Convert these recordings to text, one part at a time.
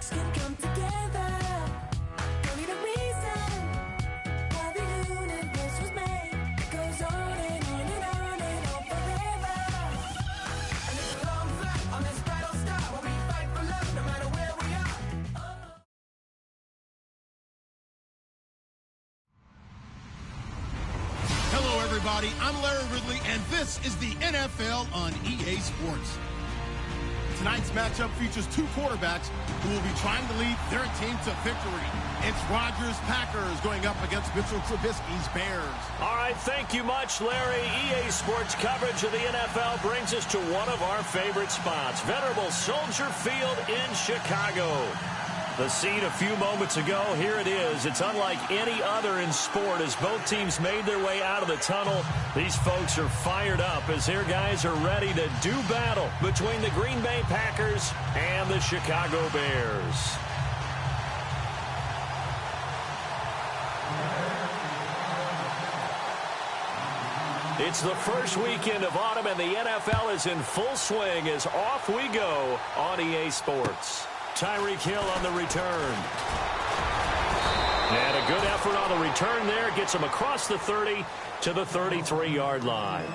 can come together. Don't need a reason why the universe was made. It goes on and on and on and on forever. And it's a long flight on this battle star where we fight for love no matter where we are. Hello, everybody. I'm Larry Ridley, and this is the NFL on EA Sports. Tonight's matchup features two quarterbacks who will be trying to lead their team to victory. It's Rodgers' Packers going up against Mitchell Trubisky's Bears. All right, thank you much, Larry. EA Sports coverage of the NFL brings us to one of our favorite spots, venerable Soldier Field in Chicago. The scene a few moments ago, here it is. It's unlike any other in sport as both teams made their way out of the tunnel. These folks are fired up as their guys are ready to do battle between the Green Bay Packers and the Chicago Bears. It's the first weekend of autumn and the NFL is in full swing as off we go on EA Sports. Tyreek Hill on the return. And a good effort on the return there. Gets him across the 30 to the 33-yard line.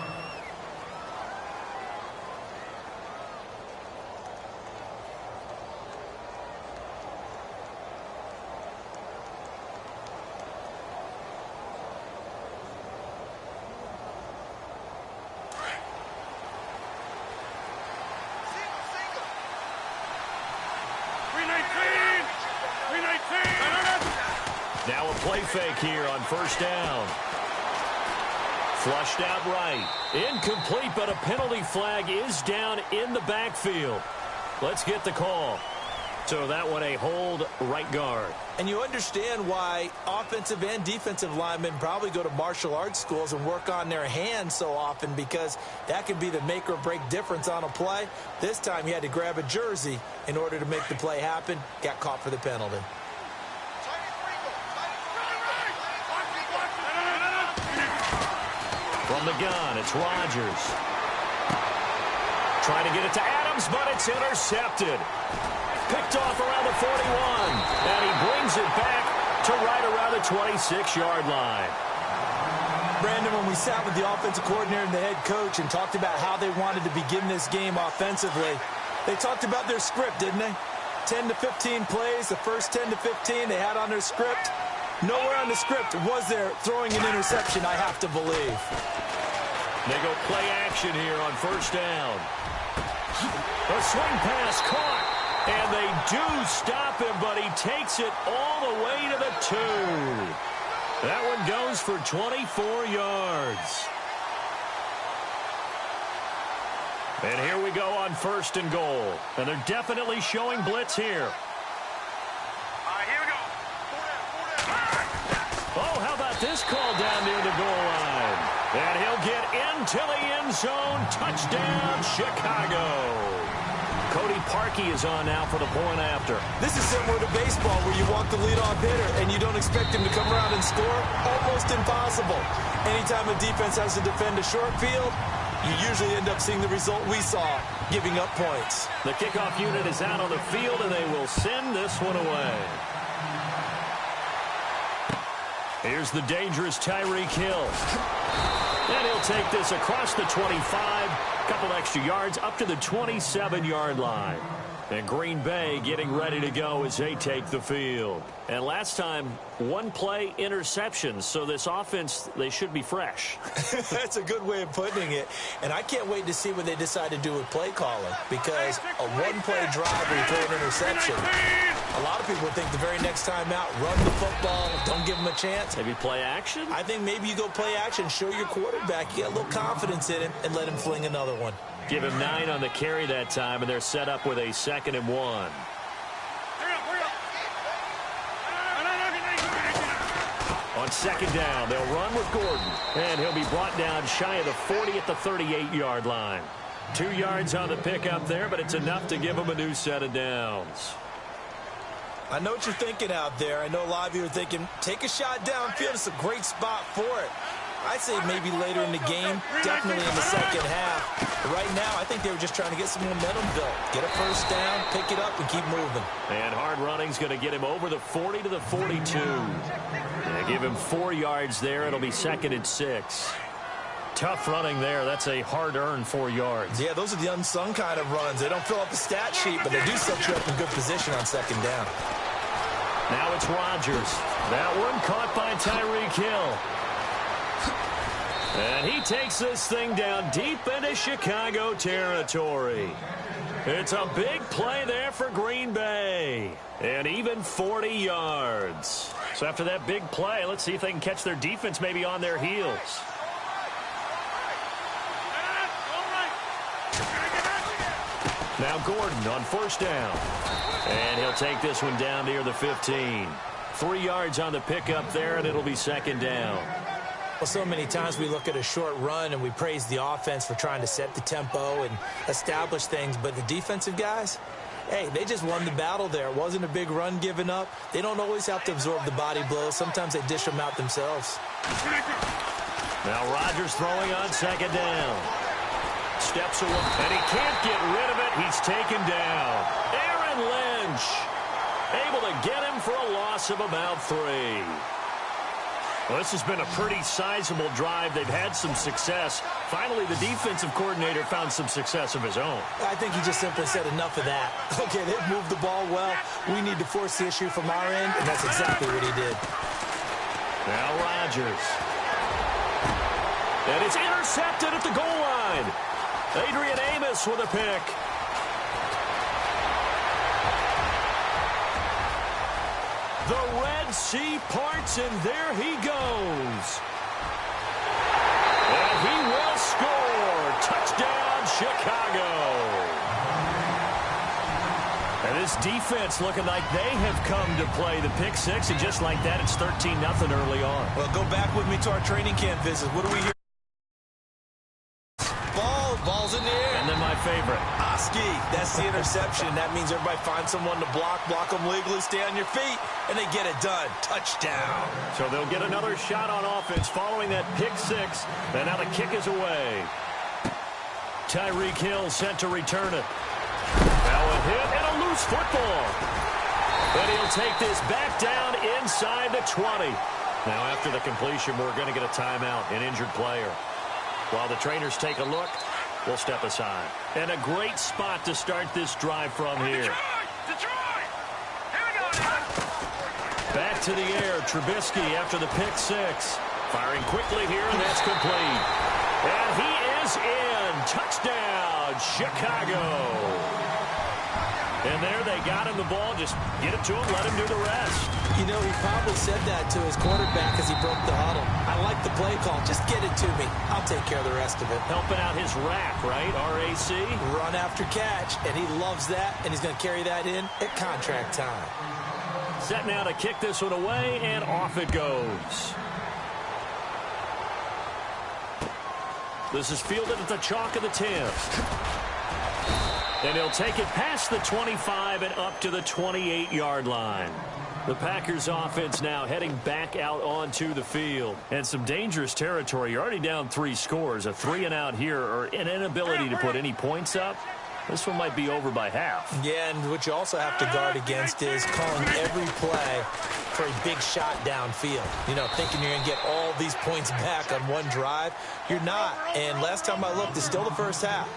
Now a play fake here on first down. Flushed out right. Incomplete, but a penalty flag is down in the backfield. Let's get the call. So that one a hold right guard. And you understand why offensive and defensive linemen probably go to martial arts schools and work on their hands so often, because that can be the make or break difference on a play. This time he had to grab a jersey in order to make the play happen. Got caught for the penalty. From the gun, it's Rodgers. Trying to get it to Adams, but it's intercepted. Picked off around the 41. And he brings it back to right around the 26-yard line. Brandon, when we sat with the offensive coordinator and the head coach and talked about how they wanted to begin this game offensively, they talked about their script, didn't they? 10 to 15 plays, the first 10 to 15 they had on their script. Nowhere on the script was there throwing an interception, I have to believe. They go play action here on first down. A swing pass caught. And they do stop him, but he takes it all the way to the 2. That one goes for 24 yards. And here we go on first and goal. And they're definitely showing blitz here. Here we go. Oh, how about this call down near the goal line? And he'll get into the end zone. Touchdown, Chicago. Cody Parkey is on now for the point after. This is similar to baseball where you walk the leadoff hitter and you don't expect him to come around and score. Almost impossible. Anytime a defense has to defend a short field, you usually end up seeing the result we saw, giving up points. The kickoff unit is out on the field, and they will send this one away. Here's the dangerous Tyreek Hill. And he'll take this across the 25, couple extra yards up to the 27-yard line. And Green Bay getting ready to go as they take the field. And last time, one play interceptions, so this offense, they should be fresh. That's a good way of putting it. And I can't wait to see what they decide to do with play calling, because a one-play drive where you throw an interception, a lot of people think the very next time out, run the football, don't give them a chance. Maybe play action? I think maybe you go play action, show your quarterback, you get a little confidence in him, and let him fling another one. Give him 9 on the carry that time, and they're set up with a 2nd and 1. On second down, they'll run with Gordon, and he'll be brought down shy of the 40 at the 38-yard line. 2 yards on the pickup there, but it's enough to give him a new set of downs. I know what you're thinking out there. I know a lot of you are thinking, take a shot downfield. It's a great spot for it. I'd say maybe later in the game, definitely in the second half. Right now, I think they were just trying to get some momentum built. Get a first down, pick it up, and keep moving. And hard running's going to get him over the 40 to the 42. They give him 4 yards there. It'll be 2nd and 6. Tough running there. That's a hard-earned 4 yards. Yeah, those are the unsung kind of runs. They don't fill up the stat sheet, but they do set you up in good position on 2nd down. Now it's Rodgers. That one caught by Tyreek Hill. And he takes this thing down deep into Chicago territory. It's a big play there for Green Bay. And even 40 yards. So after that big play, let's see if they can catch their defense maybe on their heels. Now Gordon on 1st down. And he'll take this one down near the 15. 3 yards on the pickup there, and it'll be 2nd down. Well, so many times we look at a short run and we praise the offense for trying to set the tempo and establish things, but the defensive guys, hey, they just won the battle there. It wasn't a big run given up. They don't always have to absorb the body blows. Sometimes they dish them out themselves. Now Rodgers throwing on 2nd down. Steps away, and he can't get rid of it. He's taken down. Aaron Lynch able to get him for a loss of about 3. Well, this has been a pretty sizable drive. They've had some success. Finally, the defensive coordinator found some success of his own. I think he just simply said enough of that. Okay, they've moved the ball well. We need to force the issue from our end, and that's exactly what he did. Now Rodgers. And it's intercepted at the goal line. Adrian Amos with a pick. The Red Sea parts, and there he goes. And he will score. Touchdown, Chicago. And this defense looking like they have come to play the pick 6, and just like that, it's 13-0 early on. Well, go back with me to our training camp visit. What do we hear? Ball's in the air. And then my favorite. Oski, that's the interception. That means everybody finds someone to block them legally, stay on your feet, and they get it done. Touchdown. So they'll get another shot on offense following that pick 6. And now the kick is away. Tyreek Hill sent to return it. Now a hit and a loose football. But he'll take this back down inside the 20. Now after the completion, we're going to get a timeout, an injured player. While the trainers take a look, we'll step aside. And a great spot to start this drive from here. Detroit! Here we go now. Back to the air, Trubisky after the pick 6. Firing quickly here, and that's complete. And he is in. Touchdown, Chicago. And there they got him the ball. Just get it to him, let him do the rest. You know, he probably said that to his quarterback as he broke the huddle. I like the play call. Just get it to me. I'll take care of the rest of it. Helping out his rack, right? RAC. Run after catch, and he loves that, and he's going to carry that in at contract time. Set now to kick this one away, and off it goes. This is fielded at the chalk of the 10. And he'll take it past the 25 and up to the 28-yard line. The Packers offense now heading back out onto the field. And some dangerous territory. You're already down 3 scores. A 3-and-out here, or an inability to put any points up. This one might be over by half. Yeah, and what you also have to guard against is calling every play for a big shot downfield. You know, thinking you're going to get all these points back on one drive. You're not. And last time I looked, it's still the first half.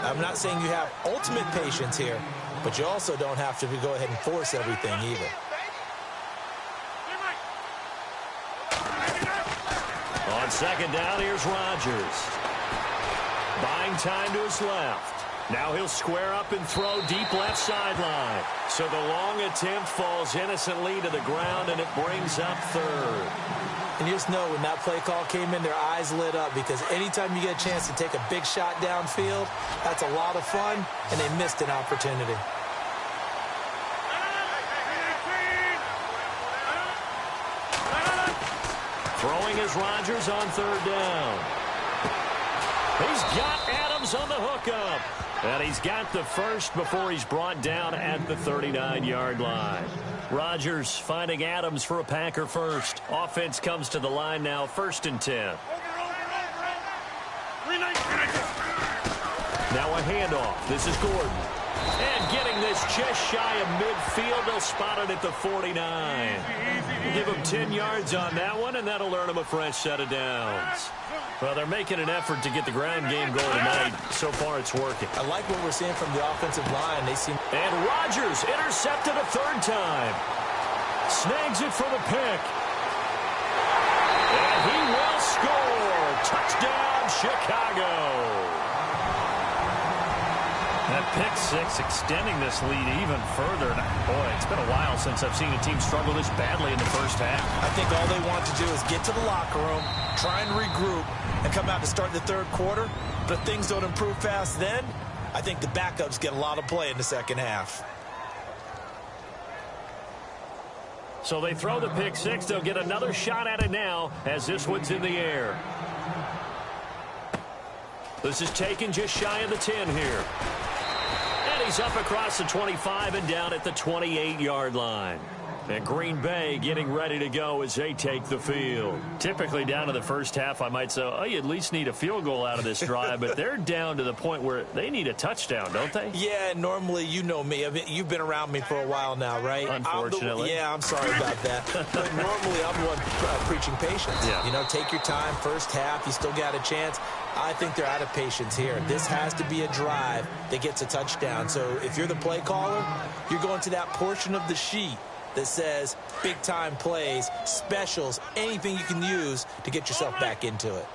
I'm not saying you have ultimate patience here, but you also don't have to go ahead and force everything either. On 2nd down, here's Rodgers. Buying time to his left. Now he'll square up and throw deep left sideline. So the long attempt falls innocently to the ground, and it brings up 3rd. And you just know when that play call came in, their eyes lit up, because anytime you get a chance to take a big shot downfield, that's a lot of fun, and they missed an opportunity. Throwing is Rodgers on 3rd down. He's got Adams on the hookup. And he's got the first before he's brought down at the 39-yard line. Rodgers finding Adams for a Packer first. Offense comes to the line now, 1st and 10. Now a handoff. This is Gordon. And getting this just shy of midfield. They'll spot it at the 49. Give him 10 yards on that one, and that'll earn him a fresh set of downs. Well, they're making an effort to get the ground game going tonight. So far, it's working. I like what we're seeing from the offensive line. They seem... And Rodgers intercepted a third time. Snags it for the pick. And he will score. Touchdown, Chicago. That pick six extending this lead even further. Boy, it's been a while since I've seen a team struggle this badly in the first half. I think all they want to do is get to the locker room, try and regroup, and come out to start the third quarter. But if things don't improve fast then, I think the backups get a lot of play in the second half. So they throw the pick six. They'll get another shot at it now as this one's in the air. This is taken just shy of the 10 here. And he's up across the 25 and down at the 28-yard line. And Green Bay getting ready to go as they take the field. Typically down to the first half, I might say, oh, you at least need a field goal out of this drive. But they're down to the point where they need a touchdown, don't they? Yeah, normally, you know me. You've been around me for a while now, right? Unfortunately. I'm sorry about that. But normally, I'm the one preaching patience. Yeah. You know, take your time. First half, you still got a chance. I think they're out of patience here. This has to be a drive that gets a touchdown. So if you're the play caller, you're going to that portion of the sheet that says big-time plays, specials, anything you can use to get yourself back into it.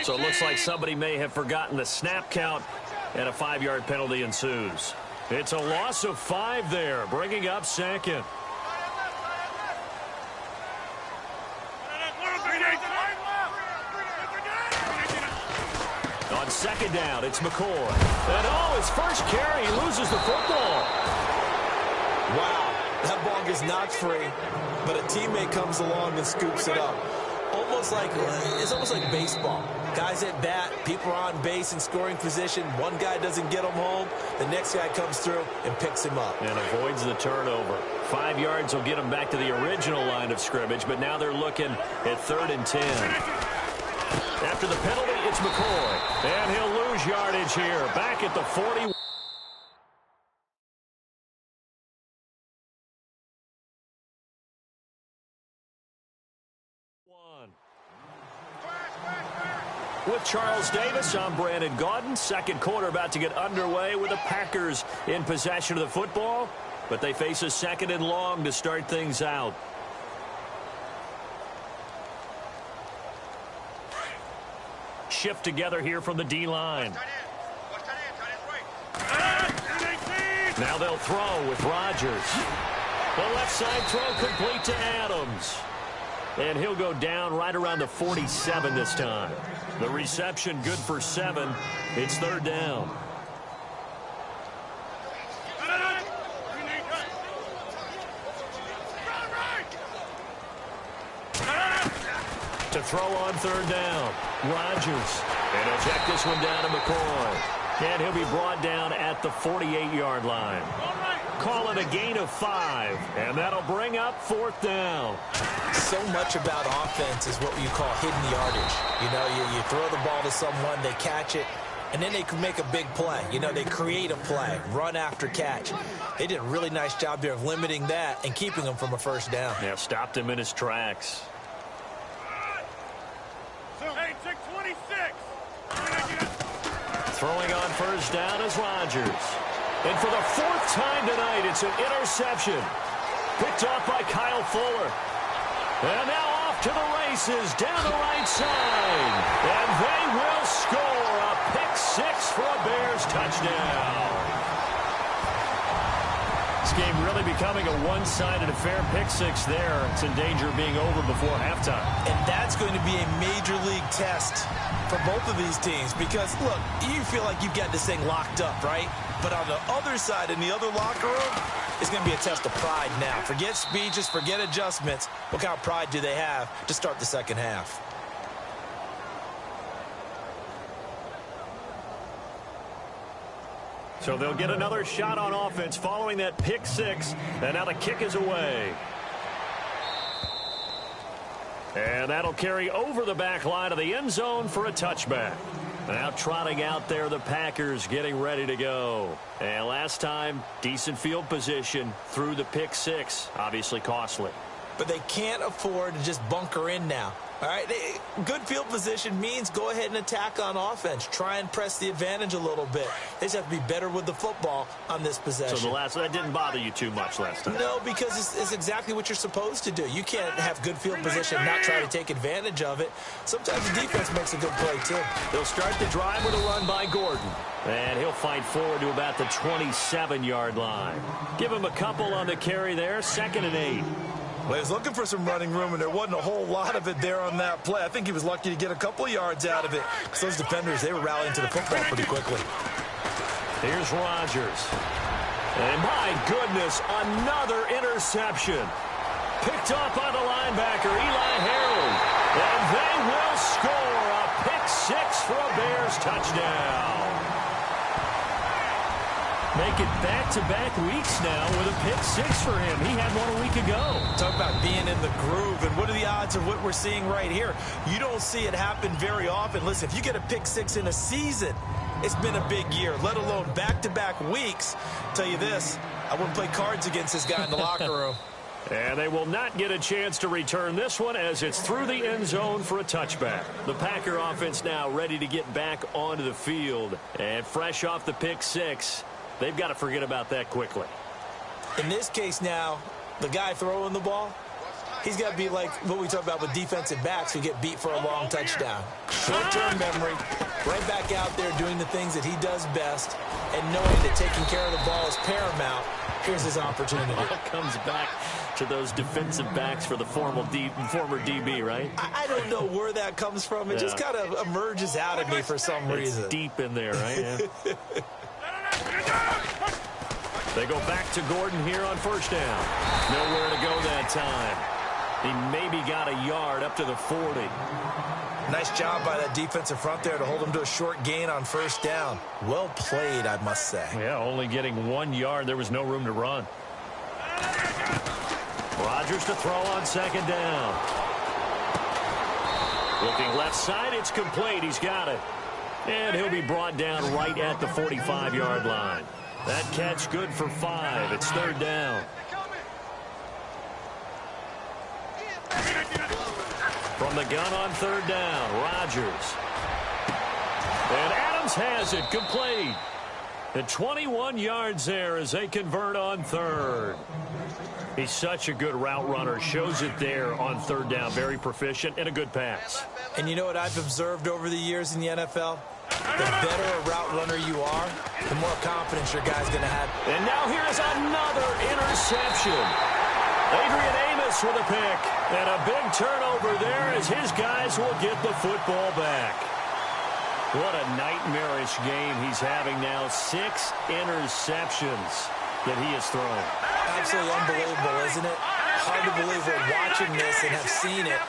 So it looks like somebody may have forgotten the snap count, and a 5-yard penalty ensues. It's a loss of 5 there, bringing up second. On second down, it's McCoy. And his first carry, he loses the football. Wow, that ball gets knocked free, but a teammate comes along and scoops it up. It's almost like baseball. Guys at bat, people are on base in scoring position. One guy doesn't get him home. The next guy comes through and picks him up. And avoids the turnover. 5 yards will get him back to the original line of scrimmage, but now they're looking at 3rd and 10. After the penalty, it's McCoy. And he'll lose yardage here. Back at the 40. With Charles Davis, I'm Brandon Gaudin. Second quarter about to get underway with the Packers in possession of the football, but they face a 2nd and long to start things out. Shift together here from the D-line. Now they'll throw with Rodgers. The left side throw complete to Adams. And he'll go down right around the 47 this time. The reception good for 7. It's 3rd down. To throw on 3rd down. Rodgers. And he'll check this one down to McCoy. And he'll be brought down at the 48-yard line. Call it a gain of 5. And that'll bring up 4th down. So much about offense is what you call hidden yardage. You know, you throw the ball to someone, they catch it, and then they can make a big play. You know, they create a play, run after catch. They did a really nice job there of limiting that and keeping him from a 1st down. Yeah, stopped him in his tracks. Hey, 626. Throwing on 1st down is Rodgers. And for the 4th time tonight, it's an interception. Picked off by Kyle Fuller. And now off to the races down the right side. And they will score a pick 6 for a Bears touchdown. This game really becoming a one-sided affair. Pick 6 there. It's in danger of being over before halftime. And that's going to be a major league test for both of these teams because, look, you feel like you've got this thing locked up, right? But on the other side, in the other locker room, it's going to be a test of pride now. Forget speeches, forget adjustments. What kind of pride do they have to start the second half? So they'll get another shot on offense following that pick 6. And now the kick is away. And that'll carry over the back line of the end zone for a touchback. Now trotting out there, the Packers getting ready to go. And last time, decent field position through the pick six. Obviously costly. But they can't afford to just bunker in now. All right, good field position means go ahead and attack on offense. Try and press the advantage a little bit. They just have to be better with the football on this possession. So that didn't bother you too much last time? No, because it's exactly what you're supposed to do. You can't have good field position and not try to take advantage of it. Sometimes the defense makes a good play, too. They'll start the drive with a run by Gordon. And he'll fight forward to about the 27-yard line. Give him a couple on the carry there, 2nd and 8. Well, he was looking for some running room, and there wasn't a whole lot of it there on that play. I think he was lucky to get a couple yards out of it. Because those defenders, they were rallying to the football pretty quickly. Here's Rodgers. And my goodness, another interception. Picked up by the linebacker, Eli Harold. And they will score a pick six for a Bears touchdown. Make it back-to-back weeks now with a pick six for him. He had one a week ago. Talk about being in the groove, and what are the odds of what we're seeing right here? You don't see it happen very often. Listen, if you get a pick six in a season, it's been a big year, let alone back-to-back weeks. I'll tell you this, I wouldn't play cards against this guy in the locker room. And they will not get a chance to return this one as it's through the end zone for a touchback. The Packer offense now ready to get back onto the field. And fresh off the pick six, they've got to forget about that quickly. In this case now, the guy throwing the ball, he's got to be like what we talk about with defensive backs who get beat for a long touchdown. Short-term memory, right back out there doing the things that he does best, and knowing that taking care of the ball is paramount. Here's his opportunity. It all comes back to those defensive backs for the former DB, right? I don't know where that comes from. It just kind of emerges out of me for some reason. It's deep in there, right? Yeah. They go back to Gordon here on first down. Nowhere to go that time. He maybe got a yard up to the 40. Nice job by that defensive front there to hold him to a short gain on first down. Well played, I must say. Yeah, only getting 1 yard. There was no room to run. Rodgers to throw on second down. Looking left side, it's complete. He's got it. And he'll be brought down right at the 45-yard line. That catch good for 5. It's third down. From the gun on third down, Rodgers. And Adams has it, complete. And 21 yards there as they convert on third. He's such a good route runner. Shows it there on third down. Very proficient and a good pass. And you know what I've observed over the years in the NFL? The better a route runner you are, the more confidence your guy's going to have. And now here is another interception. Adrian Amos with a pick. And a big turnover there as his guys will get the football back. What a nightmarish game he's having now. 6 interceptions that he has thrown. Absolutely unbelievable, isn't it? Hard to believe we're watching this and have seen it.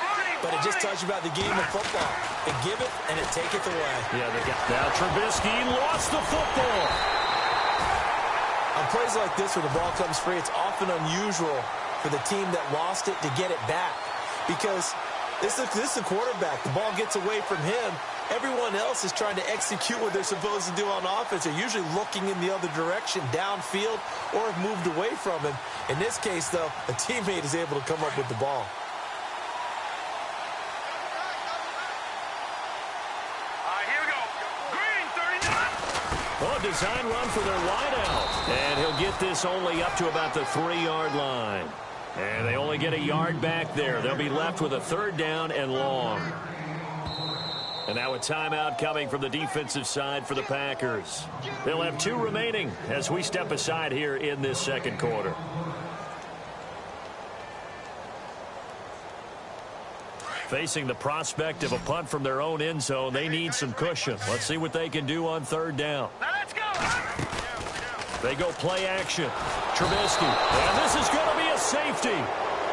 But it just tells you about the game of football. They give it and it taketh away. Yeah, now Trubisky lost the football. On plays like this where the ball comes free, it's often unusual for the team that lost it to get it back. Because this is the quarterback. The ball gets away from him. Everyone else is trying to execute what they're supposed to do on offense. They're usually looking in the other direction, downfield, or have moved away from him. In this case, though, a teammate is able to come up with the ball. Oh, design run for their wideout. And he'll get this only up to about the 3-yard line. And they only get a yard back there. They'll be left with a third down and long. And now a timeout coming from the defensive side for the Packers. They'll have 2 remaining as we step aside here in this second quarter. Facing the prospect of a punt from their own end zone, they need some cushion. Let's see what they can do on third down. Now let's go. They go play action. Trubisky. And this is going to be a safety.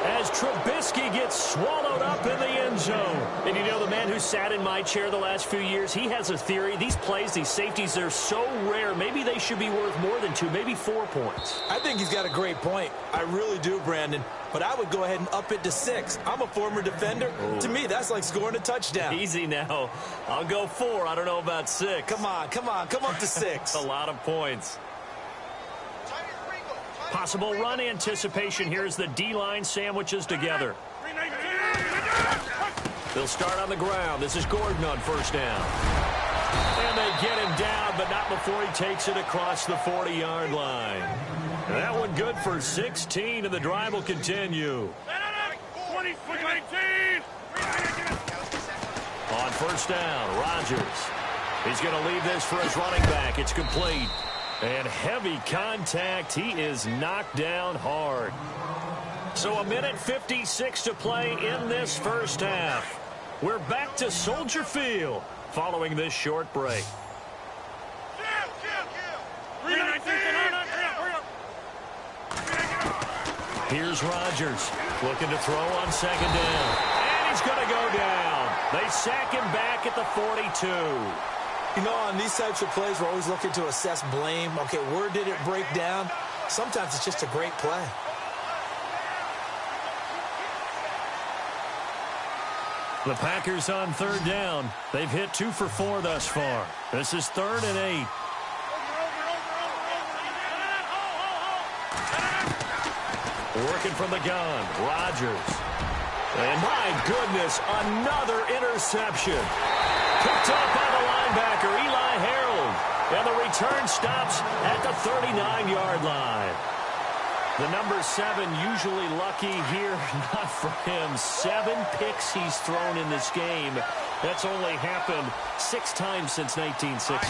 as Trubisky gets swallowed up in the end zone. And you know, the man who sat in my chair the last few years, he has a theory. These plays, these safeties, they're so rare. Maybe they should be worth more than 2, maybe 4 points. I think he's got a great point. I really do, Brandon. But I would go ahead and up it to 6. I'm a former defender. Ooh. To me, that's like scoring a touchdown. Easy now. I'll go 4. I don't know about 6. Come on. Come up to 6. A lot of points. Possible run anticipation. Here's the D-line sandwiches together. They'll start on the ground. This is Gordon on first down. And they get him down, but not before he takes it across the 40-yard line. That one good for 16, and the drive will continue. 20-19. On first down, Rodgers. He's going to leave this for his running back. It's complete. And heavy contact. He is knocked down hard. So 1:56 to play in this first half. We're back to Soldier Field following this short break. Here's Rodgers looking to throw on second down. And he's going to go down. They sack him back at the 42. You know, on these types of plays, we're always looking to assess blame. Okay, where did it break down? Sometimes it's just a great play. The Packers on third down. They've hit 2 for 4 thus far. This is 3rd and 8. Working from the gun, Rodgers. And my goodness, another interception. Picked up by the linebacker, Eli Harold. And the return stops at the 39-yard line. The number 7 usually lucky here. Not for him. 7 picks he's thrown in this game. That's only happened 6 times since 1960.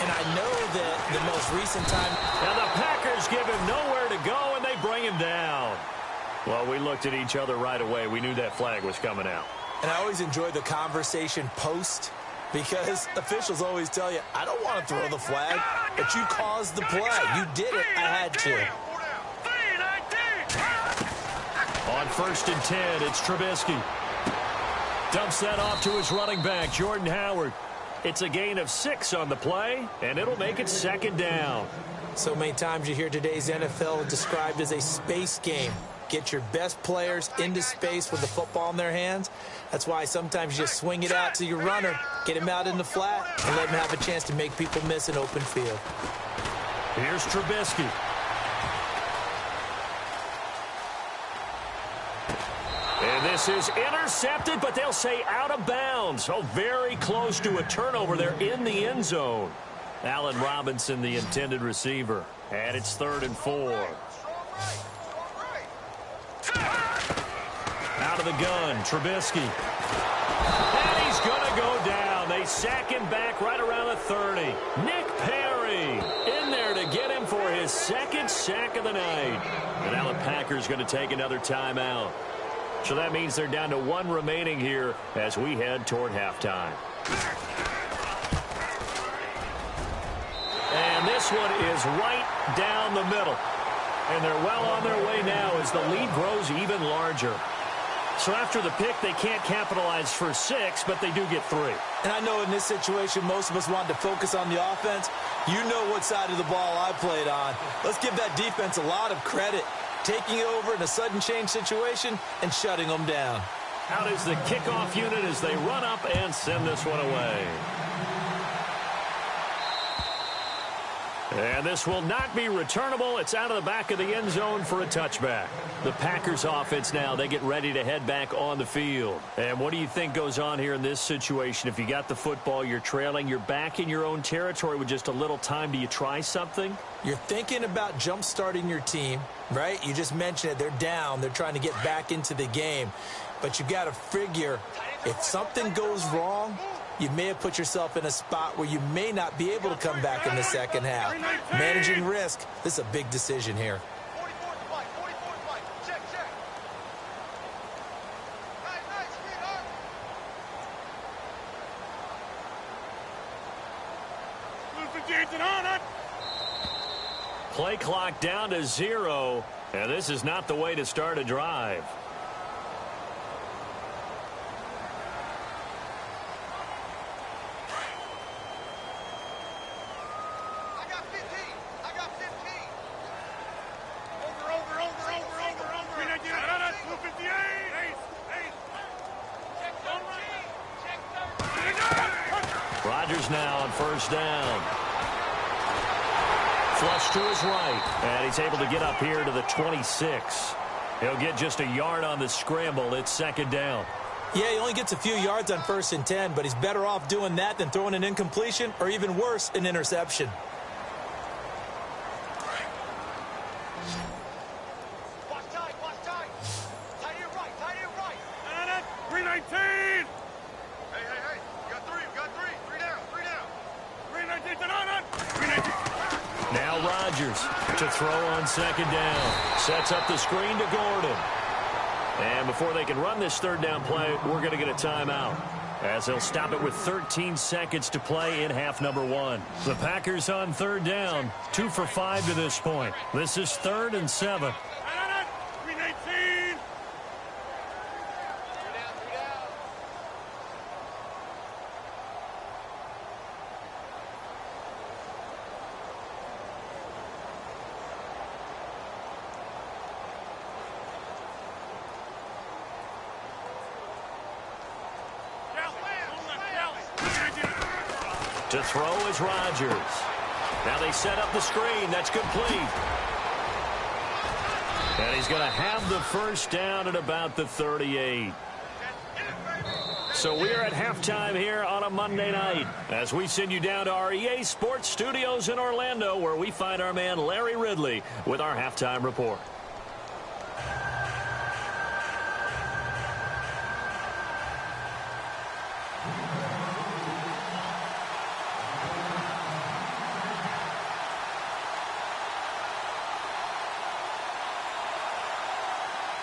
And I know that the most recent time... And the Packers give him nowhere to go, and they bring him down. Well, we looked at each other right away. We knew that flag was coming out. And I always enjoy the conversation post, because officials always tell you, I don't want to throw the flag, but you caused the play. You did it. I had to. On 1st and 10, it's Trubisky. Dumps that off to his running back, Jordan Howard. It's a gain of 6 on the play, and it'll make it 2nd down. So many times you hear today's NFL described as a space game. Get your best players into space with the football in their hands. That's why sometimes you just swing it out to your runner, get him out in the flat, and let him have a chance to make people miss an open field. Here's Trubisky. And this is intercepted, but they'll say out of bounds. Oh, very close to a turnover there in the end zone. Allen Robinson, the intended receiver. And it's 3rd and 4. Out of the gun, Trubisky. And he's going to go down. They sack him back right around the 30. Nick Perry in there to get him for his 2nd sack of the night. And now the Packers going to take another timeout. So that means they're down to 1 remaining here as we head toward halftime. And this one is right down the middle. And they're well on their way now as the lead grows even larger. So after the pick, they can't capitalize for 6, but they do get 3. And I know in this situation, most of us wanted to focus on the offense. You know what side of the ball I played on. Let's give that defense a lot of credit. Taking it over in a sudden change situation and shutting them down. Out is the kickoff unit as they run up and send this one away. And this will not be returnable. It's out of the back of the end zone for a touchback. The Packers offense now, they get ready to head back on the field. And what do you think goes on here in this situation? If you got the football, you're trailing, you're back in your own territory with just a little time. Do you try something? You're thinking about jump-starting your team, right? You just mentioned it. They're down. They're trying to get back into the game. But you got to figure if something goes wrong, you may have put yourself in a spot where you may not be able to come back in the second half. Managing risk, this is a big decision here. Play Play clock down to 0. And this is not the way to start a drive. Rodgers now on first down. Flush to his right, and he's able to get up here to the 26. He'll get just a yard on the scramble. It's second down. Yeah, he only gets a few yards on 1st and 10, but he's better off doing that than throwing an incompletion or even worse, an interception. Watch tight, watch tight. Tight to your right, tight to your right. 319. Hey. We got three. Three down. 319 to 319. Now Rodgers to throw on second down. Sets up the screen to Gordon. And before they can run this third down play, we're going to get a timeout, as they'll stop it with 13 seconds to play in half number 1. The Packers on third down, 2 for 5 to this point. This is 3rd and 7. 319. To throw is Rodgers. Now they set up the screen. That's complete. And he's going to have the first down at about the 38. So we're at halftime here on a Monday night as we send you down to our EA Sports Studios in Orlando, where we find our man Larry Ridley with our halftime report.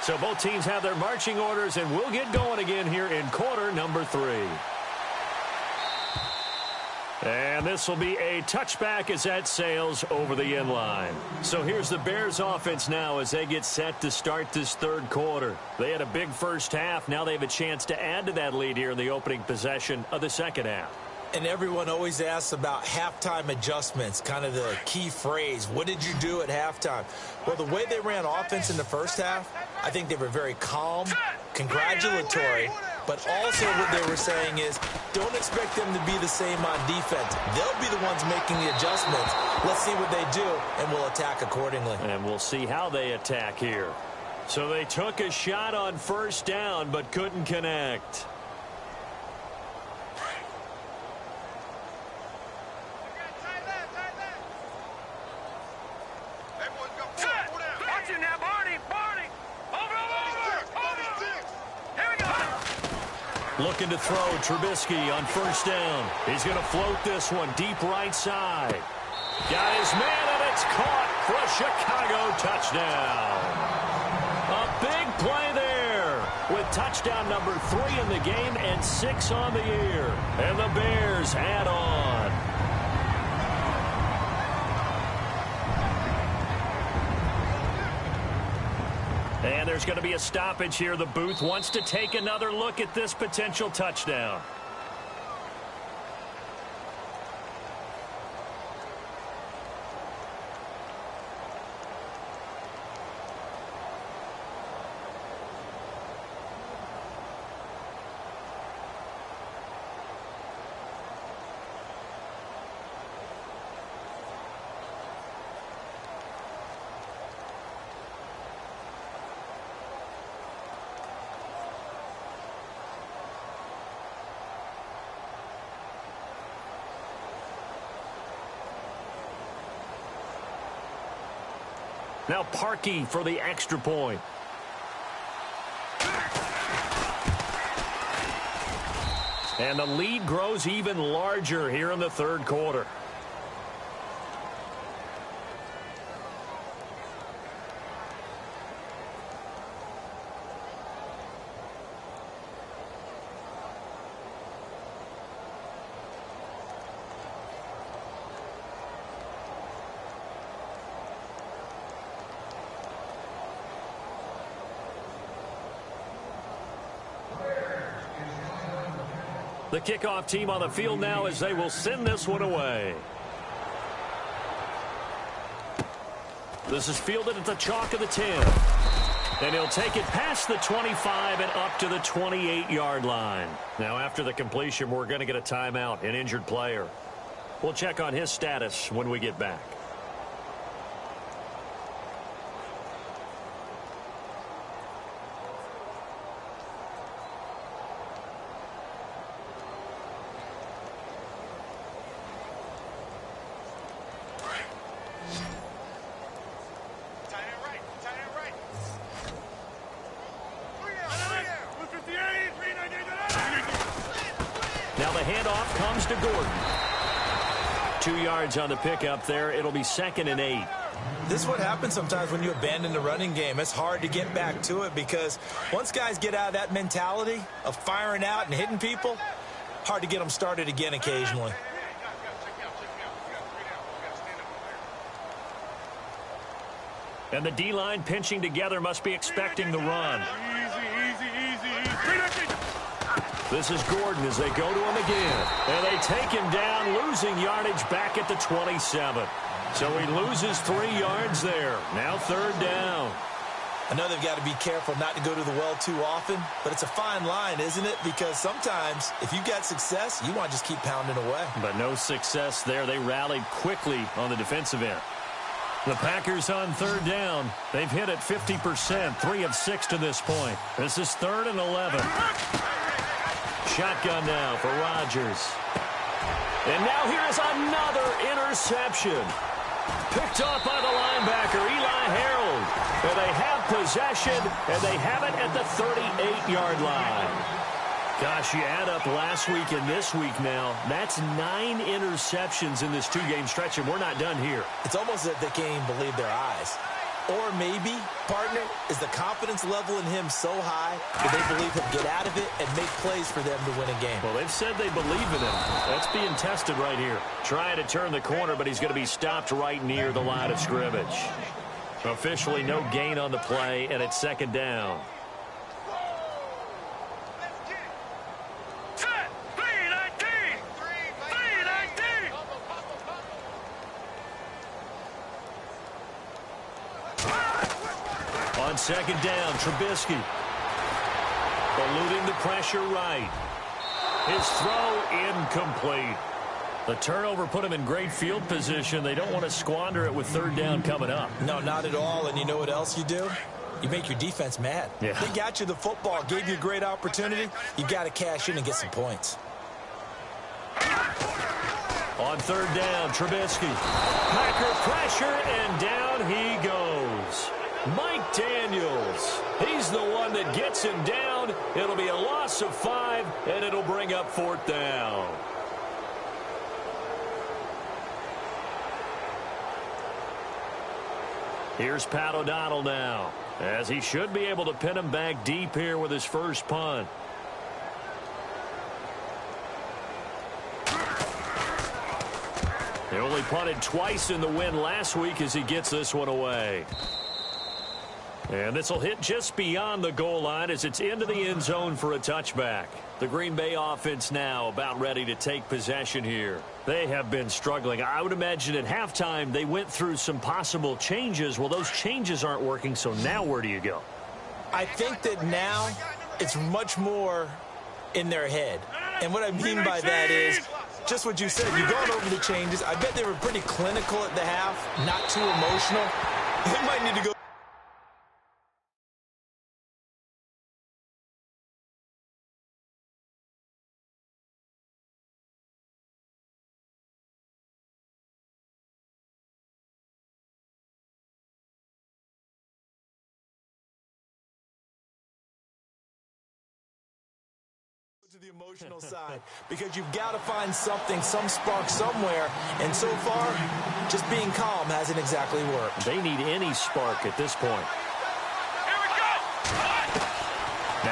So both teams have their marching orders, and we'll get going again here in quarter number 3. And this will be a touchback as that sails over the end line. So here's the Bears offense now as they get set to start this third quarter. They had a big first half. Now they have a chance to add to that lead here in the opening possession of the second half. And everyone always asks about halftime adjustments, kind of the key phrase. What did you do at halftime? Well, the way they ran offense in the first half, I think they were very calm, congratulatory, but also what they were saying is don't expect them to be the same on defense. They'll be the ones making the adjustments. Let's see what they do, and we'll attack accordingly. And we'll see how they attack here. So they took a shot on first down but couldn't connect. Looking to throw, Trubisky on first down. He's going to float this one deep right side. Got his man, and it's caught for a Chicago touchdown. A big play there with touchdown number 3 in the game and 6 on the year. And the Bears add on. And there's going to be a stoppage here. The booth wants to take another look at this potential touchdown. Now Parkey for the extra point. And the lead grows even larger here in the third quarter. The kickoff team on the field now as they will send this one away. This is fielded at the chalk of the 10. And he'll take it past the 25 and up to the 28-yard line. Now, after the completion, we're going to get a timeout, an injured player. We'll check on his status when we get back. Now the handoff comes to Gordon. 2 yards on the pickup there. It'll be 2nd and 8. This is what happens sometimes when you abandon the running game. It's hard to get back to it because once guys get out of that mentality of firing out and hitting people, hard to get them started again occasionally. And the D-line pinching together must be expecting the run. This is Gordon as they go to him again. And they take him down, losing yardage back at the 27. So he loses 3 yards there. Now 3rd down. I know they've got to be careful not to go to the well too often, but it's a fine line, isn't it? Because sometimes if you've got success, you want to just keep pounding away. But no success there. They rallied quickly on the defensive end. The Packers on 3rd down. They've hit it 50%, 3 of 6 to this point. This is 3rd and 11. Shotgun now for Rodgers. And now here is another interception. Picked off by the linebacker, Eli Harold. And they have possession, and they have it at the 38-yard line. Gosh, you add up last week and this week now, that's 9 interceptions in this 2-game stretch, and we're not done here. It's almost as if they can't even believe their eyes. Or maybe, partner, is the confidence level in him so high that they believe he'll get out of it and make plays for them to win a game. Well, they've said they believe in him. That's being tested right here. Trying to turn the corner, but he's going to be stopped right near the line of scrimmage. Officially no gain on the play, and it's 2nd down. On 2nd down, Trubisky. Eluding the pressure right. His throw incomplete. The turnover put him in great field position. They don't want to squander it with 3rd down coming up. No, not at all. And you know what else you do? You make your defense mad. Yeah. They got you the football, gave you a great opportunity. You got to cash in and get some points. On 3rd down, Trubisky. Packer pressure, and down he goes. Mike Daniels. He's the one that gets him down. It'll be a loss of 5, and it'll bring up 4th down. Here's Pat O'Donnell now, as he should be able to pin him back deep here with his first punt. They only punted twice in the win last week as he gets this one away. And this will hit just beyond the goal line as it's into the end zone for a touchback. The Green Bay offense now about ready to take possession here. They have been struggling. I would imagine at halftime they went through some possible changes. Well, those changes aren't working, so now where do you go? I think that now it's much more in their head. And what I mean by that is just what you said. You've gone over the changes. I bet they were pretty clinical at the half, not too emotional. They might need to go. To the emotional side, because you've got to find something, some spark somewhere, and so far just being calm hasn't exactly worked. They need any spark at this point. Here we go!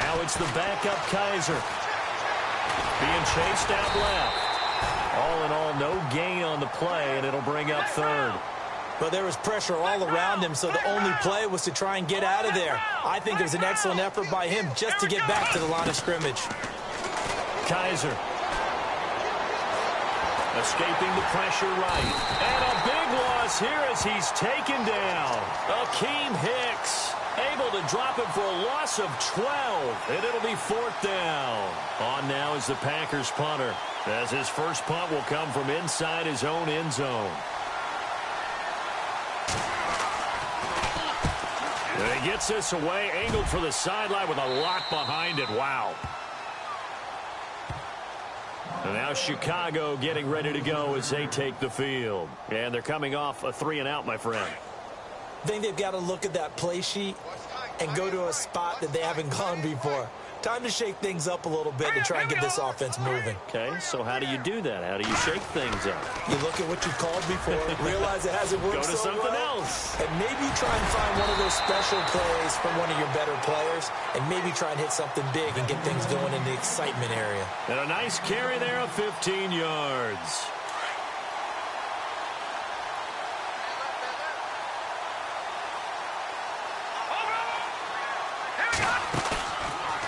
Now it's the backup Kaiser being chased out left. All in all, no gain on the play, and it'll bring up 3rd. But there was pressure all around him, so the only play was to try and get out of there. I think it was an excellent effort by him just to get back to the line of scrimmage. Kaiser Escaping the pressure right. And a big loss here as he's taken down. Akeem Hicks able to drop him for a loss of 12. And it'll be 4th down. On now is the Packers punter, as his first punt will come from inside his own end zone. And he gets this away, angled for the sideline with a lot behind it. Wow. And now Chicago getting ready to go as they take the field. And they're coming off a 3-and-out, my friend. I think they've got to look at that play sheet and go to a spot that they haven't gone before. Time to shake things up a little bit to try and get this offense moving. Okay, so how do you do that? How do you shake things up? You look at what you've called before, realize it hasn't worked Go to so something well, else. and maybe try and find one of those special plays from one of your better players, and maybe try and hit something big and get things going in the excitement area. And a nice carry there of 15 yards.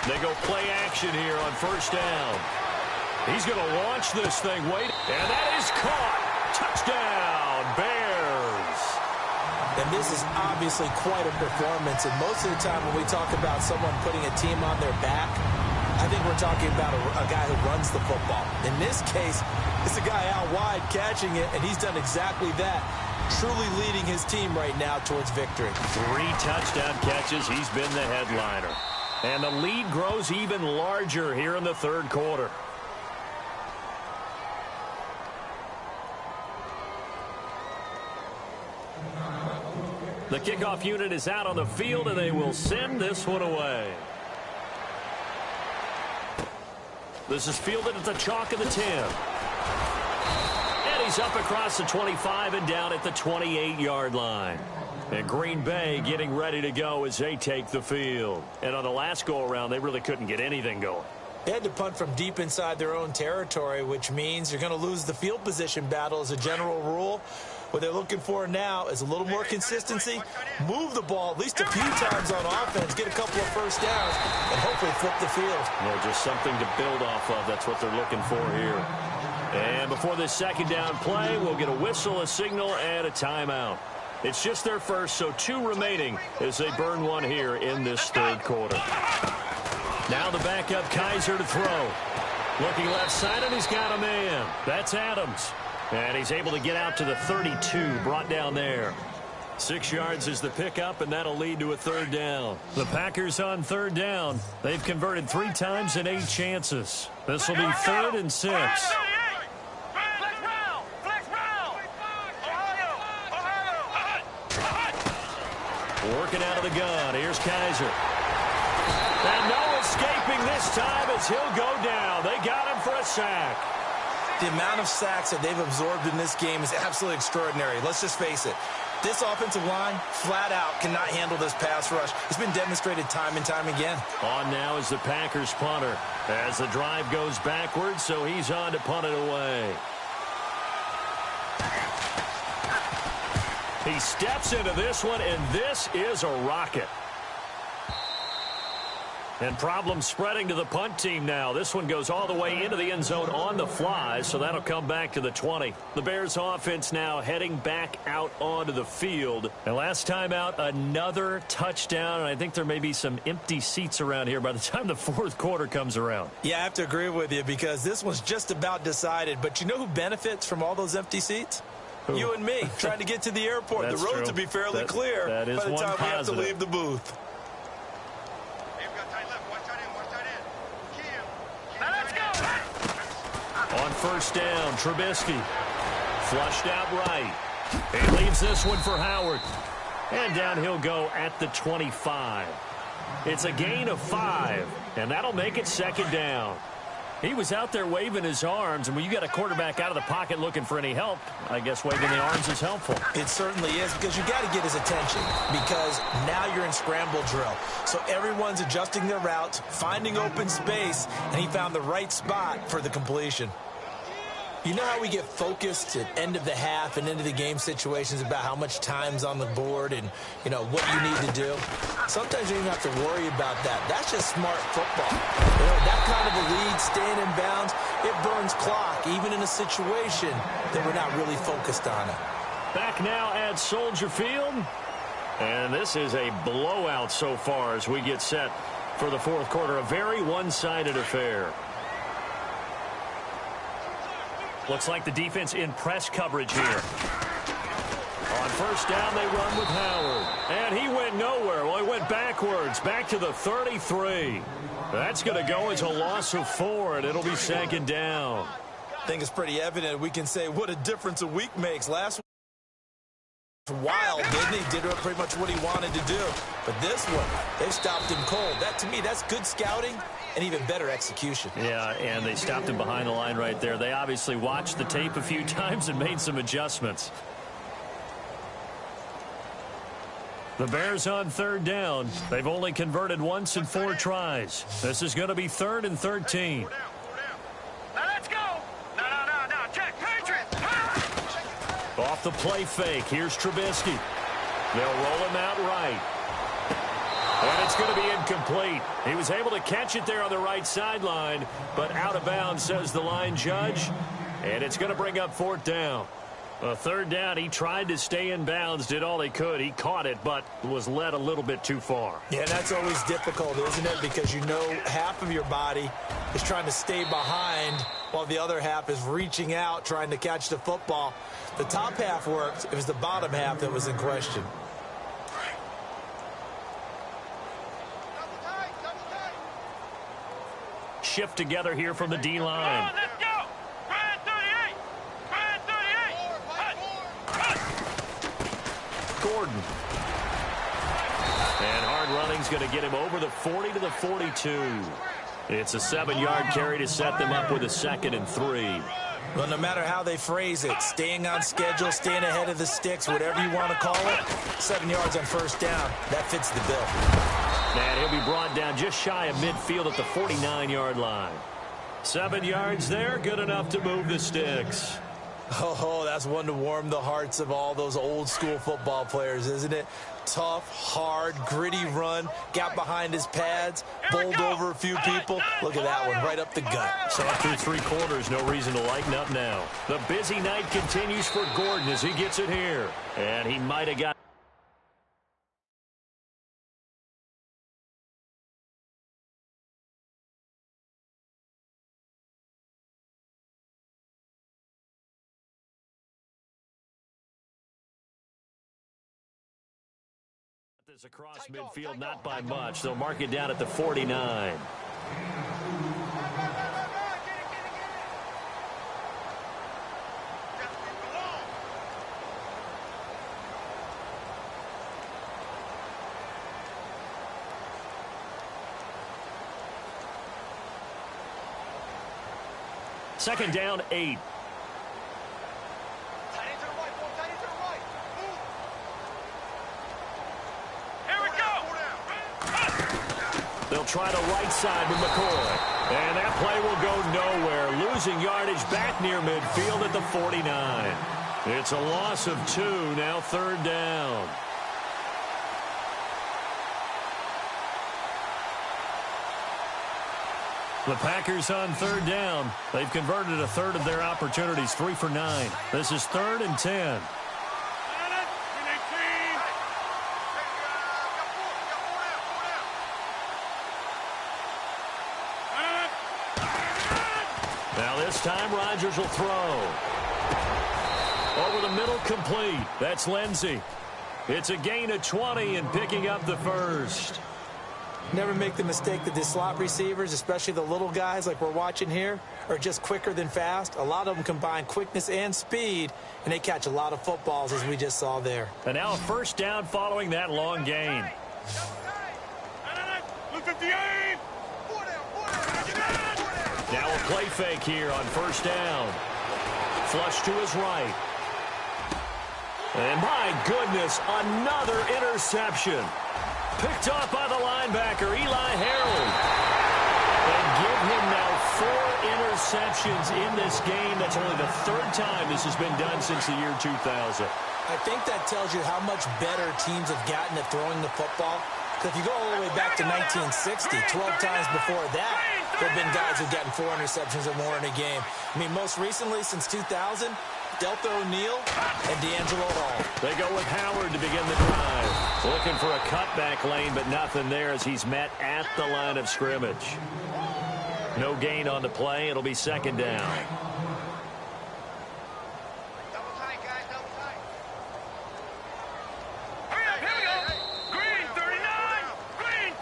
They go play action here on first down. He's going to launch this thing. Wait, and that is caught. Touchdown, Bears. And this is obviously quite a performance, and most of the time when we talk about someone putting a team on their back, I think we're talking about a guy who runs the football. In this case, it's a guy out wide catching it, and he's done exactly that, truly leading his team right now towards victory. 3 touchdown catches. He's been the headliner. And the lead grows even larger here in the third quarter. The kickoff unit is out on the field, and they will send this one away. This is fielded at the chalk of the 10. And he's up across the 25 and down at the 28-yard line. And Green Bay getting ready to go as they take the field. And on the last go-around, they really couldn't get anything going. They had to punt from deep inside their own territory, which means you're going to lose the field position battle as a general rule. What they're looking for now is a little more consistency, move the ball at least a few times on offense, get a couple of first downs, and hopefully flip the field. Yeah, just something to build off of. That's what they're looking for here. And before this second down play, we'll get a whistle, a signal, and a timeout. It's just their first, so 2 remaining as they burn one here in this third quarter. Now the backup Kaiser to throw. Looking left side, and he's got a man. That's Adams. And he's able to get out to the 32, brought down there. 6 yards is the pickup, and that'll lead to a third down. The Packers on third down. They've converted 3 times in 8 chances. This will be 3rd and 6. Working out of the gun. Here's Kaiser. And no escaping this time as he'll go down. They got him for a sack. The amount of sacks that they've absorbed in this game is absolutely extraordinary. Let's just face it. This offensive line, flat out, cannot handle this pass rush. It's been demonstrated time and time again. On now is the Packers punter as the drive goes backwards, so he's on to punt it away. He steps into this one, and this is a rocket. And problems spreading to the punt team now. This one goes all the way into the end zone on the fly, so that'll come back to the 20. The Bears offense now heading back out onto the field. And last time out, another touchdown, and I think there may be some empty seats around here by the time the fourth quarter comes around. Yeah, I have to agree with you because this one's just about decided. But you know who benefits from all those empty seats? Who? You and me, trying to get to the airport. The roads will be fairly clear that is by the one time we have to positive. leave the booth. On first down, Trubisky flushed out right. He leaves this one for Howard. And down he'll go at the 25. It's a gain of 5, and that'll make it second down. He was out there waving his arms, and when you got a quarterback out of the pocket looking for any help, I guess waving the arms is helpful. It certainly is, because you got to get his attention, because now you're in scramble drill. So everyone's adjusting their routes, finding open space, and he found the right spot for the completion. You know how we get focused at end of the half and into the game situations about how much time's on the board and, you know, what you need to do? Sometimes you don't have to worry about that. That's just smart football. You know, that kind of a lead, staying in bounds, it burns clock, even in a situation that we're not really focused on it. Back now at Soldier Field. And this is a blowout so far as we get set for the fourth quarter. A very one-sided affair. Looks like the defense in press coverage here. On first down, they run with Howard. And he went nowhere. Well, he went backwards, back to the 33. That's going to go as a loss of 4, and it'll be second down. I think it's pretty evident. We can say what a difference a week makes. Last wild, didn't he? Did pretty much what he wanted to do. But this one, they've stopped him cold. That, to me, that's good scouting and even better execution. Yeah, and they stopped him behind the line right there. They obviously watched the tape a few times and made some adjustments. The Bears on third down. They've only converted once in 4 tries. This is going to be 3rd and 13. Off the play fake. Here's Trubisky. They'll roll him out right. And it's going to be incomplete. He was able to catch it there on the right sideline, but out of bounds, says the line judge. And it's going to bring up 4th down. A 3rd down, he tried to stay in bounds, did all he could. He caught it, but was led a little bit too far. Yeah, that's always difficult, isn't it? Because you know half of your body is trying to stay behind while the other half is reaching out, trying to catch the football. The top half worked. It was the bottom half that was in question. Shift together here from the D-line. Gordon. And hard running's going to get him over the 40 to the 42. It's a 7-yard carry to set them up with a 2nd and 3. Well, no matter how they phrase it, staying on schedule, staying ahead of the sticks, whatever you want to call it, 7 yards on first down, that fits the bill. And he'll be brought down just shy of midfield at the 49-yard line. 7 yards there, good enough to move the sticks. Oh, that's one to warm the hearts of all those old-school football players, isn't it? Tough, hard, gritty run, got behind his pads, bowled over a few people. Look at that one, right up the gut. So through 3 quarters, no reason to lighten up now. The busy night continues for Gordon as he gets it here. And he might have got this across midfield, not by much. They'll mark it down at the 49. Second down, 8. They'll try the right side with McCoy. And that play will go nowhere. Losing yardage back near midfield at the 49. It's a loss of 2, now 3rd down. The Packers on 3rd down. They've converted a 1/3 of their opportunities, 3 for 9. This is 3rd and 10. Now this time Rodgers will throw. Over the middle, complete. That's Lindsey. It's a gain of 20 and picking up the 1st. Never make the mistake that the slot receivers, especially the little guys like we're watching here, are just quicker than fast. A lot of them combine quickness and speed, and they catch a lot of footballs, as we just saw there. And now a 1st down following that long gain. Now a play fake here on 1st down. Flush to his right. And my goodness, another interception. Picked off by the linebacker, Eli Harold. And give him now 4 interceptions in this game. That's only the 3rd time this has been done since the year 2000. I think that tells you how much better teams have gotten at throwing the football. Because if you go all the way back to 1960, 12 times before that, There have been guys who've gotten 4 interceptions or more in a game. I mean, most recently, since 2000, Delta O'Neal and D'Angelo Hall. They go with Howard to begin the drive. Looking for a cutback lane, but nothing there as he's met at the line of scrimmage. No gain on the play. It'll be second down. Double tight, guys, double tight. Hurry up, here we go. Green 39, green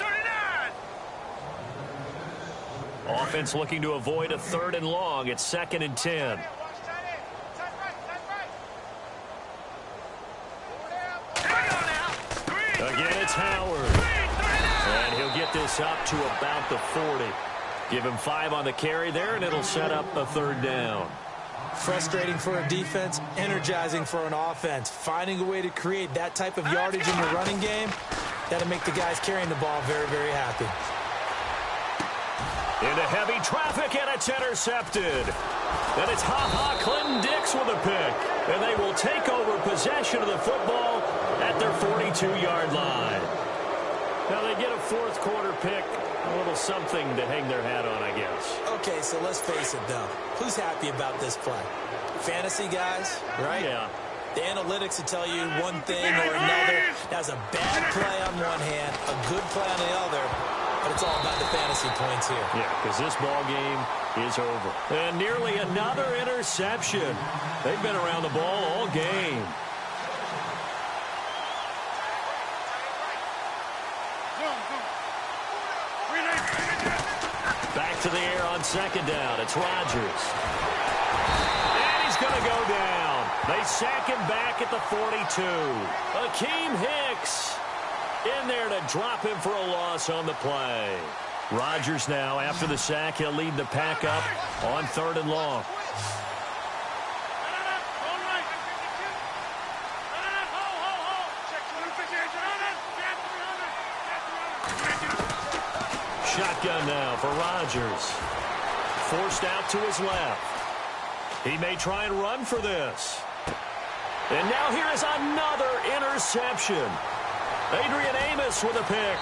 39. Offense looking to avoid a 3rd and long. It's 2nd and 10. Watch tight end. Tight right, tight right. Here we go now. Green Again, it's Howard. green 39. And he'll get this up to about the 40. Give him 5 on the carry there, and it'll set up a 3rd down. Frustrating for a defense, energizing for an offense. Finding a way to create that type of yardage in your running game, that'll make the guys carrying the ball very, very happy. Into heavy traffic, and it's intercepted. And it's Clinton Dix with a pick. And they will take over possession of the football at their 42-yard line. Now they get a 4th quarter pick. A little something to hang their hat on, I guess. Okay, so let's face it, though. Who's happy about this play? Fantasy guys, right? Yeah. The analytics will tell you one thing or another. That's a bad play on one hand, a good play on the other, but it's all about the fantasy points here. Yeah, because this ball game is over. And nearly another interception. They've been around the ball all game. Back to the air on 2nd down. It's Rodgers. And he's going to go down. They sack him back at the 42. Akeem Hicks in there to drop him for a loss on the play. Rodgers now, after the sack, he'll lead the pack up on 3rd and long. Shotgun now for Rodgers. Forced out to his left. He may try and run for this. And now here is another interception. Adrian Amos with a pick.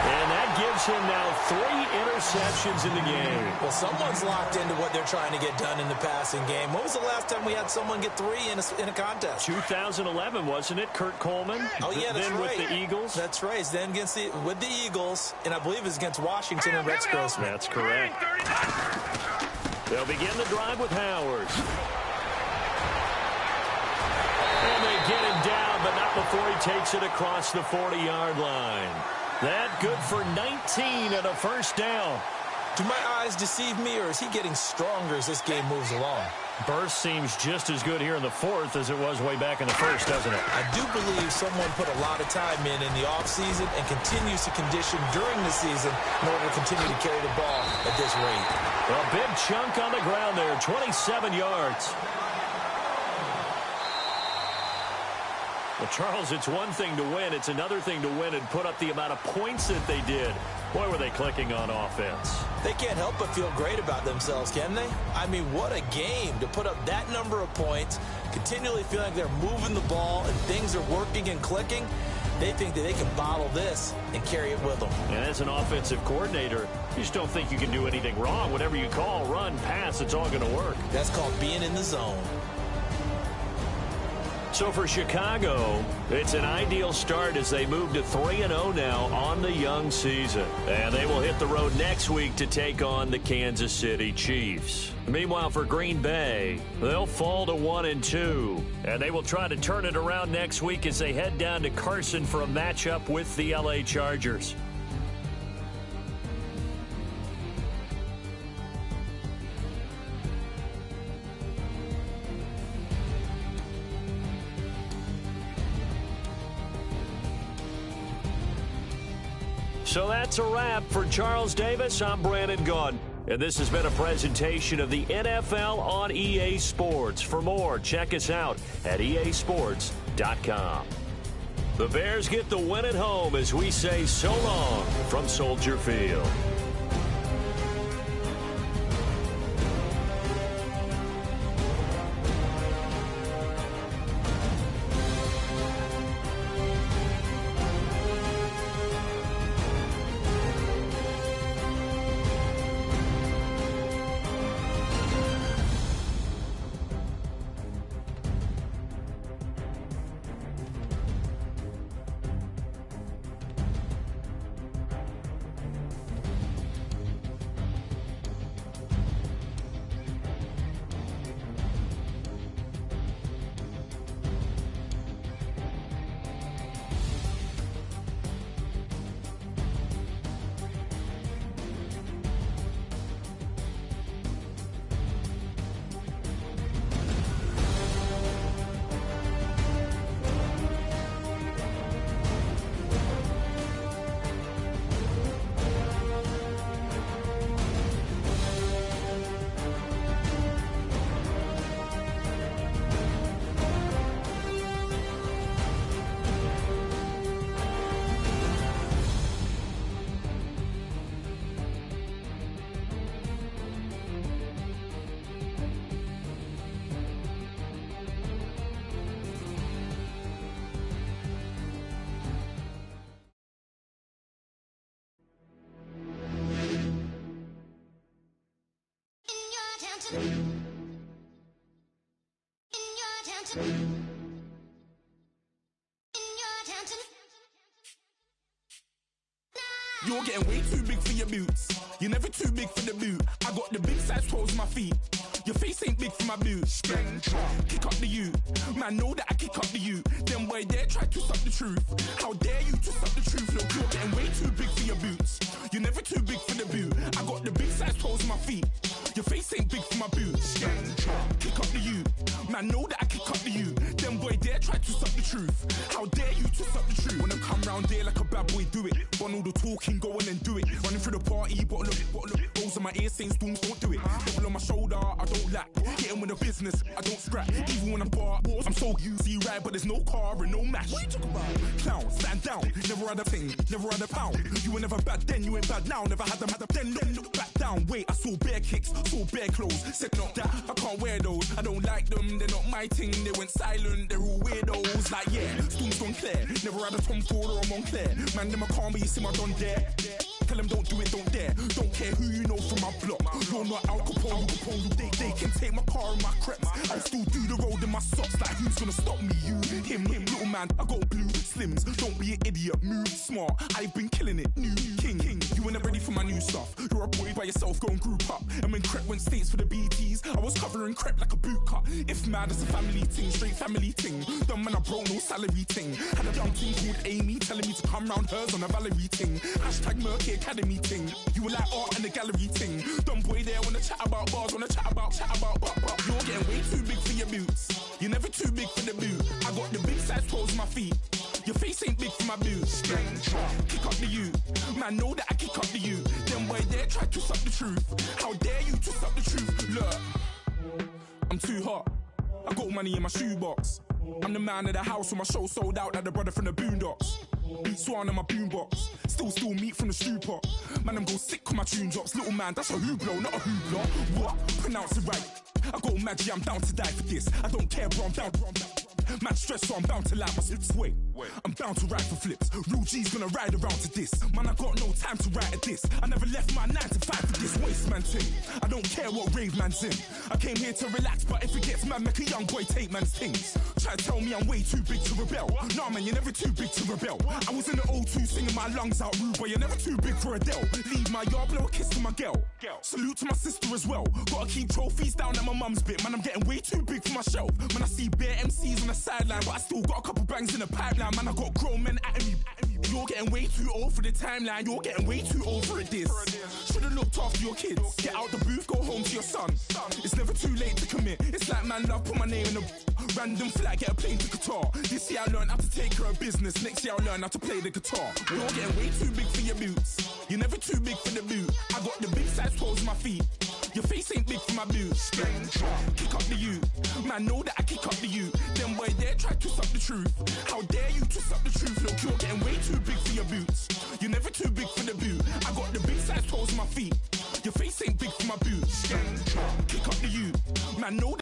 And that gives him now 3 interceptions in the game. Well, someone's locked into what they're trying to get done in the passing game. When was the last time we had someone get 3 in a contest? 2011, wasn't it? Kurt Coleman? Oh, yeah, that's then right. with the Eagles? That's right. Then with the Eagles, and I believe it's against Washington and Rex Grossman. That's correct. They'll begin the drive with Howard. And they get him down, but not before he takes it across the 40-yard line. That good for 19 and a 1st down. Do my eyes deceive me, or is he getting stronger as this game moves along? Burst seems just as good here in the 4th as it was way back in the 1st, doesn't it? I do believe someone put a lot of time in the offseason and continues to condition during the season in order to continue to carry the ball at this rate. A big chunk on the ground there, 27 yards. Well, Charles, it's one thing to win. It's another thing to win and put up the amount of points that they did. Boy, were they clicking on offense. They can't help but feel great about themselves, can they? I mean, what a game to put up that number of points, continually feeling like they're moving the ball and things are working and clicking. They think that they can bottle this and carry it with them. And as an offensive coordinator, you just don't think you can do anything wrong. Whatever you call, run, pass, it's all going to work. That's called being in the zone. So for Chicago, it's an ideal start as they move to 3-0 now on the young season. And they will hit the road next week to take on the Kansas City Chiefs. Meanwhile, for Green Bay, they'll fall to 1-2. And they will try to turn it around next week as they head down to Carson for a matchup with the LA Chargers. So that's a wrap. For Charles Davis, I'm Brandon Gaudin. And this has been a presentation of the NFL on EA Sports. For more, check us out at easports.com. The Bears get the win at home as we say so long from Soldier Field. You're getting way too big for your boots. You're never too big for the boot. I got the big size toes on my feet. Your face ain't big for my boots. Kick up the you. Man, know that I kick up the you. Them boy there try to stop the truth. How dare you to stop the truth? Look, you're getting way too big for your boots. You're never too big for the boot. I got the big size toes on my feet. Your face ain't big for my boots. Kick up the you. Man, know that I kick up the you. Them boy there try to stop the truth. How dare you to stop the truth? When I come round there like a bad boy, do it. Want all the talking, go on and do it. Running through the party, bottle up. Rolls in my ear saying storms, don't do it. Double on my shoulder, I don't lack. Getting with the business, I don't scrap. Even when I'm bar, I'm so easy right, but there's no car and no match. What you talking about? Clown, stand down. Never had a thing, never had a pound. You were never bad then, you ain't bad now. Never had them, then look back down. Wait, I saw bare kicks, saw bare clothes. Said not that, I can't wear those. I don't like them, they're not my thing. They went silent, they're all weirdos. Like yeah, storms gone clear. Never had a Tom Ford or a Montclair. Man, them a calm, but you see my don there. Tell them don't do it, don't dare. Don't care who you know from my block. You're not Al Capone, they can take my car and my creps. I still do the road in my socks. Like who's gonna stop me? You, him, little man. I got blue slims. Don't be an idiot, move smart. I've been killing it, new king. You were never ready for my new stuff. You're a boy by yourself, go and group up. And when Crep went states for the BTs, I was covering Crep like a boot cut. If mad, it's a family ting, straight family ting. Dumb man, I broke no salary ting. Had a young ting called Amy telling me to come round hers on a Valerie ting. Hashtag Murky Academy ting. You were like art and the gallery ting. Dumb boy there wanna chat about bars, wanna chat about. You're getting way too big for your boots. You're never too big for the boot. I got the big size toes on my feet. Your face ain't big for my boots. Kick up the you. Man, know that I kick up the you. Them boy there try to stop the truth. How dare you to stop the truth? Look, I'm too hot. I got money in my shoebox. I'm the man of the house when my show sold out like the brother from the Boondocks. Beat Swan in my boombox. Still meat from the stew pot. Man, I'm go sick with my tune drops. Little man, that's a hooplo, not a hoopla. What? Pronounce it right. I got Maggie, I'm down to die for this. I don't care, bro, I'm down. Man stressed, so I'm bound to lie my slips. Wait, I'm bound to ride for flips. Real G's gonna ride around to this. Man, I got no time to write at this. I never left my 9 to 5 for this waste man thing. I don't care what rave man's in. I came here to relax, but if it gets mad, make a young boy take man's things. Try to tell me I'm way too big to rebel. Nah, man, you're never too big to rebel. I was in the O2 singing my lungs out rude, but you're never too big for Adele. Leave my yard, blow a kiss to my girl. Salute to my sister as well. Gotta keep trophies down at my mum's bit. Man, I'm getting way too big for my shelf. Man, I see bare MCs on the sideline, but I still got a couple bangs in the pipeline. Man, I got grown men at me. You're getting way too old for the timeline. You're getting way too old for it, this. Should've looked after your kids. Get out the booth, go home to your son. It's never too late to commit. It's like man love, put my name in a random flat, get a plane to Qatar. This year I learned how to take care of business. Next year I'll learn how to play the guitar. You're getting way too big for your boots. You're never too big for the boot. I got the big size toes on my feet. Your face ain't big for my boots. Kick up the you. Man, know that I kick up the you. Them boy there try to stop the truth. How dare you to stop the truth? Look, you're getting way too big for your boots. You're never too big for the boot. I got the big size toes on my feet. Your face ain't big for my boots. Kick up the you. Man, know that